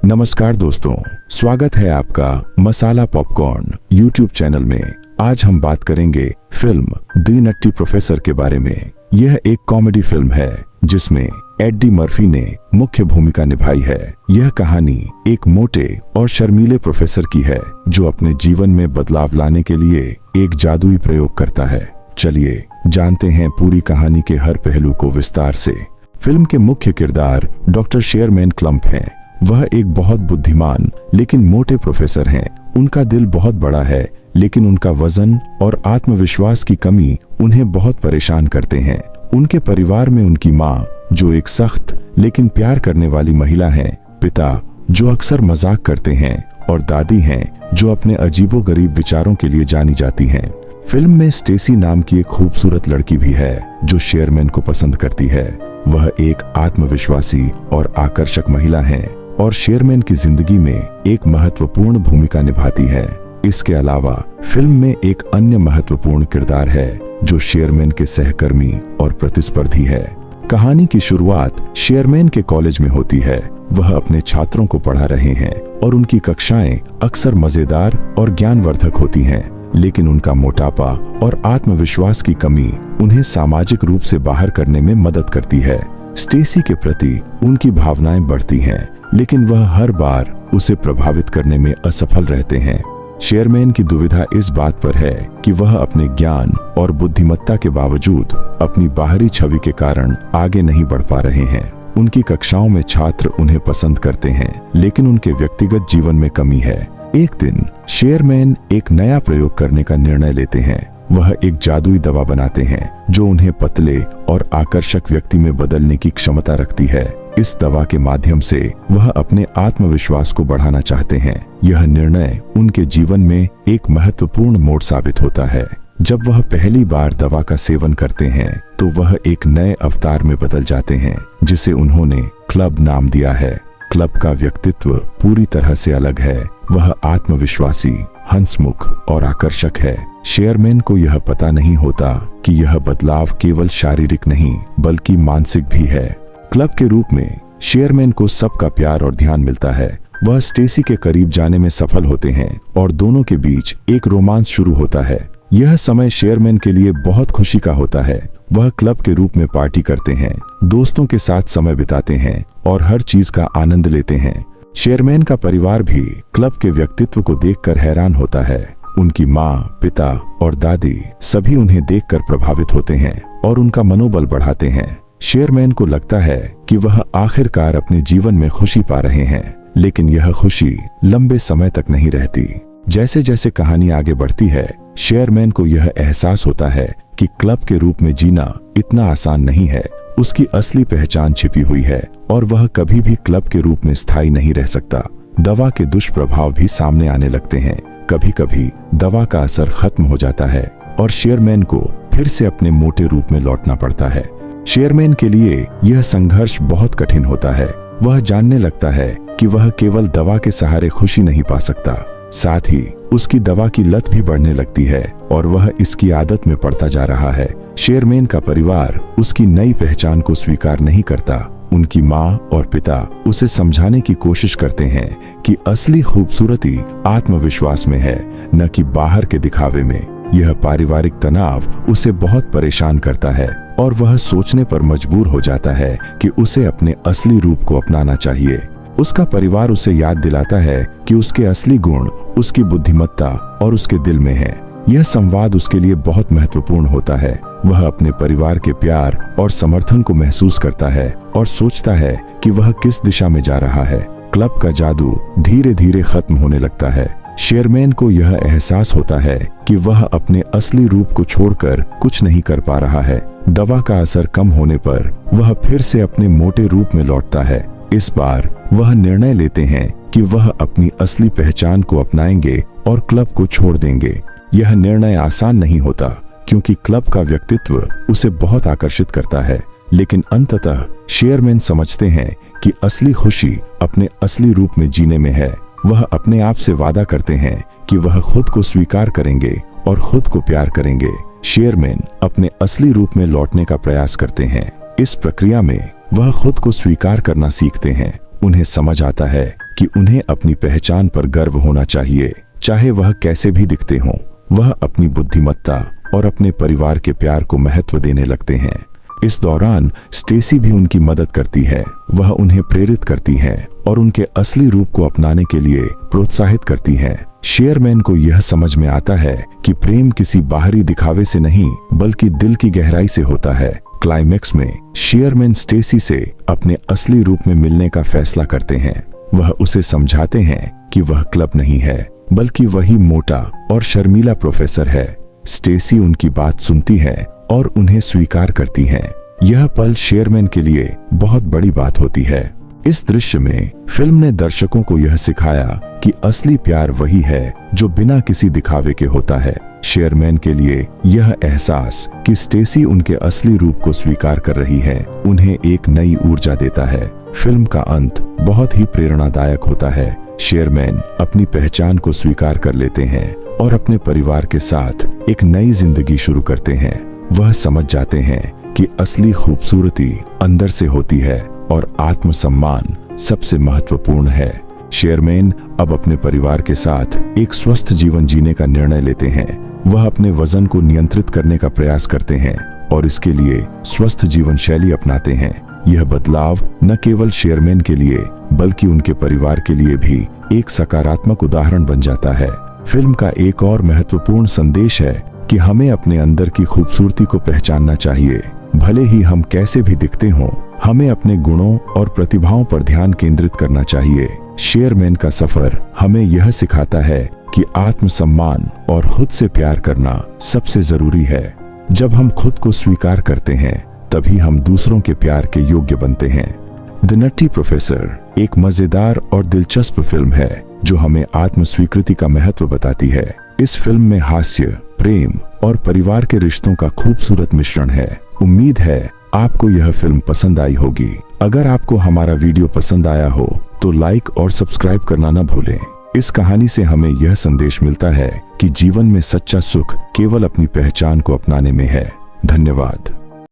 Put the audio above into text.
नमस्कार दोस्तों, स्वागत है आपका मसाला पॉपकॉर्न यूट्यूब चैनल में। आज हम बात करेंगे फिल्म द नट्टी प्रोफेसर के बारे में। यह एक कॉमेडी फिल्म है जिसमें एडी मर्फी ने मुख्य भूमिका निभाई है। यह कहानी एक मोटे और शर्मीले प्रोफेसर की है जो अपने जीवन में बदलाव लाने के लिए एक जादुई प्रयोग करता है। चलिए जानते हैं पूरी कहानी के हर पहलू को विस्तार से। फिल्म के मुख्य किरदार डॉक्टर शेयरमैन क्लम्प हैं। वह एक बहुत बुद्धिमान लेकिन मोटे प्रोफेसर हैं। उनका दिल बहुत बड़ा है लेकिन उनका वजन और आत्मविश्वास की कमी उन्हें बहुत परेशान करते हैं। उनके परिवार में उनकी माँ जो एक सख्त लेकिन प्यार करने वाली महिला है, पिता जो अक्सर मजाक करते हैं और दादी हैं जो अपने अजीबोगरीब विचारों के लिए जानी जाती हैं। फिल्म में स्टेसी नाम की एक खूबसूरत लड़की भी है जो शेयरमैन को पसंद करती है। वह एक आत्मविश्वासी और आकर्षक महिला है और शेयरमैन की जिंदगी में एक महत्वपूर्ण भूमिका निभाती है। इसके अलावा फिल्म में एक अन्य महत्वपूर्ण किरदार है जो शेयरमैन के सहकर्मी और प्रतिस्पर्धी है। कहानी की शुरुआत शेयरमैन के कॉलेज में होती है। वह अपने छात्रों को पढ़ा रहे हैं और उनकी कक्षाएं अक्सर मजेदार और ज्ञानवर्धक होती हैं, लेकिन उनका मोटापा और आत्मविश्वास की कमी उन्हें सामाजिक रूप से बाहर करने में मदद करती है। स्टेसी के प्रति उनकी भावनाएं बढ़ती हैं, लेकिन वह हर बार उसे प्रभावित करने में असफल रहते हैं। शेयरमैन की दुविधा इस बात पर है कि वह अपने ज्ञान और बुद्धिमत्ता के बावजूद अपनी बाहरी छवि के कारण आगे नहीं बढ़ पा रहे हैं। उनकी कक्षाओं में छात्र उन्हें पसंद करते हैं, लेकिन उनके व्यक्तिगत जीवन में कमी है। एक दिन शेयरमैन एक नया प्रयोग करने का निर्णय लेते हैं। वह एक जादुई दवा बनाते हैं जो उन्हें पतले और आकर्षक व्यक्ति में बदलने की क्षमता रखती है। इस दवा के माध्यम से वह अपने आत्मविश्वास को बढ़ाना चाहते हैं। यह निर्णय उनके जीवन में एक महत्वपूर्ण मोड़ साबित होता है। जब वह पहली बार दवा का सेवन करते हैं तो वह एक नए अवतार में बदल जाते हैं जिसे उन्होंने क्लब नाम दिया है। क्लब का व्यक्तित्व पूरी तरह से अलग है। वह आत्मविश्वासी, हंसमुख और आकर्षक है। शेयरमैन को यह पता नहीं होता कि यह बदलाव केवल शारीरिक नहीं बल्कि मानसिक भी है। क्लब के रूप में शेयरमैन को सबका प्यार और ध्यान मिलता है। वह स्टेसी के करीब जाने में सफल होते हैं और दोनों के बीच एक रोमांस शुरू होता है। यह समय शेयरमैन के लिए बहुत खुशी का होता है। वह क्लब के रूप में पार्टी करते हैं, दोस्तों के साथ समय बिताते हैं और हर चीज का आनंद लेते हैं। शेयरमैन का परिवार भी क्लब के व्यक्तित्व को देखकर हैरान होता है। उनकी माँ, पिता और दादी सभी उन्हें देखकर प्रभावित होते हैं और उनका मनोबल बढ़ाते हैं। शेयरमैन को लगता है कि वह आखिरकार अपने जीवन में खुशी पा रहे हैं, लेकिन यह खुशी लंबे समय तक नहीं रहती। जैसे जैसे कहानी आगे बढ़ती है, शेयरमैन को यह एहसास होता है कि क्लब के रूप में जीना इतना आसान नहीं है। उसकी असली पहचान छिपी हुई है और वह कभी भी क्लब के रूप में स्थायी नहीं रह सकता। दवा के दुष्प्रभाव भी सामने आने लगते हैं। कभी कभी दवा का असर खत्म हो जाता है और शेयरमैन को फिर से अपने मोटे रूप में लौटना पड़ता है। शेयरमैन के लिए यह संघर्ष बहुत कठिन होता है। वह जानने लगता है कि वह केवल दवा के सहारे खुशी नहीं पा सकता, साथ ही उसकी दवा की लत भी बढ़ने लगती है और वह इसकी आदत में पड़ता जा रहा है। शेयरमैन का परिवार उसकी नई पहचान को स्वीकार नहीं करता। उनकी माँ और पिता उसे समझाने की कोशिश करते हैं कि असली खूबसूरती आत्मविश्वास में है, न कि बाहर के दिखावे में। यह पारिवारिक तनाव उसे बहुत परेशान करता है और वह सोचने पर मजबूर हो जाता है कि उसे अपने असली रूप को अपनाना चाहिए। उसका परिवार उसे याद दिलाता है कि उसके असली गुण उसकी बुद्धिमत्ता और उसके दिल में है। यह संवाद उसके लिए बहुत महत्वपूर्ण होता है। वह अपने परिवार के प्यार और समर्थन को महसूस करता है और सोचता है कि वह किस दिशा में जा रहा है। क्लब का जादू धीरे धीरे खत्म होने लगता है। शेयरमैन को यह एहसास होता है कि वह अपने असली रूप को छोड़कर कुछ नहीं कर पा रहा है। दवा का असर कम होने पर वह फिर से अपने मोटे रूप में लौटता है। इस बार वह निर्णय लेते हैं कि वह अपनी असली पहचान को अपनाएंगे और क्लब को छोड़ देंगे। यह निर्णय आसान नहीं होता क्योंकि क्लब का व्यक्तित्व उसे बहुत आकर्षित करता है, लेकिन अंततः शेयरमैन समझते हैं कि असली खुशी अपने असली रूप में जीने में है। वह अपने आप से वादा करते हैं कि वह खुद को स्वीकार करेंगे और खुद को प्यार करेंगे। शेयरमैन अपने असली रूप में लौटने का प्रयास करते हैं। इस प्रक्रिया में वह खुद को स्वीकार करना सीखते हैं। उन्हें समझ आता है कि उन्हें अपनी पहचान पर गर्व होना चाहिए, चाहे वह कैसे भी दिखते हों। वह अपनी बुद्धिमत्ता और अपने परिवार के प्यार को महत्व देने लगते हैं। इस दौरान स्टेसी भी उनकी मदद करती है। वह उन्हें प्रेरित करती है और उनके असली रूप को अपनाने के लिए प्रोत्साहित करती है। शेयरमैन को यह समझ में आता है कि प्रेम किसी बाहरी दिखावे से नहीं बल्कि दिल की गहराई से होता है। क्लाइमेक्स में शेयरमैन स्टेसी से अपने असली रूप में मिलने का फैसला करते हैं। वह उसे समझाते हैं कि वह क्लब नहीं है बल्कि वही मोटा और शर्मीला प्रोफेसर है। स्टेसी उनकी बात सुनती है और उन्हें स्वीकार करती है। यह पल शेयरमैन के लिए बहुत बड़ी बात होती है। इस दृश्य में फिल्म ने दर्शकों को यह सिखाया कि असली प्यार वही है जो बिना किसी दिखावे के होता है। शेयरमैन के लिए यह एहसास कि स्टेसी उनके असली रूप को स्वीकार कर रही है उन्हें एक नई ऊर्जा देता है। फिल्म का अंत बहुत ही प्रेरणादायक होता है। शेयरमैन अपनी पहचान को स्वीकार कर लेते हैं और अपने परिवार के साथ एक नई जिंदगी शुरू करते हैं। वह समझ जाते हैं कि असली खूबसूरती अंदर से होती है और आत्मसम्मान सबसे महत्वपूर्ण है। शेयरमैन अब अपने परिवार के साथ एक स्वस्थ जीवन जीने का निर्णय लेते हैं। वह अपने वजन को नियंत्रित करने का प्रयास करते हैं और इसके लिए स्वस्थ जीवन शैली अपनाते हैं। यह बदलाव न केवल शेयरमैन के लिए बल्कि उनके परिवार के लिए भी एक सकारात्मक उदाहरण बन जाता है। फिल्म का एक और महत्वपूर्ण संदेश है कि हमें अपने अंदर की खूबसूरती को पहचानना चाहिए। भले ही हम कैसे भी दिखते हों, हमें अपने गुणों और प्रतिभाओं पर ध्यान केंद्रित करना चाहिए। शेयरमैन का सफर हमें यह सिखाता है कि आत्मसम्मान और खुद से प्यार करना सबसे जरूरी है। जब हम खुद को स्वीकार करते हैं तभी हम दूसरों के प्यार के योग्य बनते हैं। द नट्टी प्रोफेसर एक मजेदार और दिलचस्प फिल्म है जो हमें आत्म स्वीकृति का महत्व बताती है। इस फिल्म में हास्य, प्रेम और परिवार के रिश्तों का खूबसूरत मिश्रण है। उम्मीद है आपको यह फिल्म पसंद आई होगी। अगर आपको हमारा वीडियो पसंद आया हो तो लाइक और सब्सक्राइब करना न भूलें। इस कहानी से हमें यह संदेश मिलता है कि जीवन में सच्चा सुख केवल अपनी पहचान को अपनाने में है। धन्यवाद।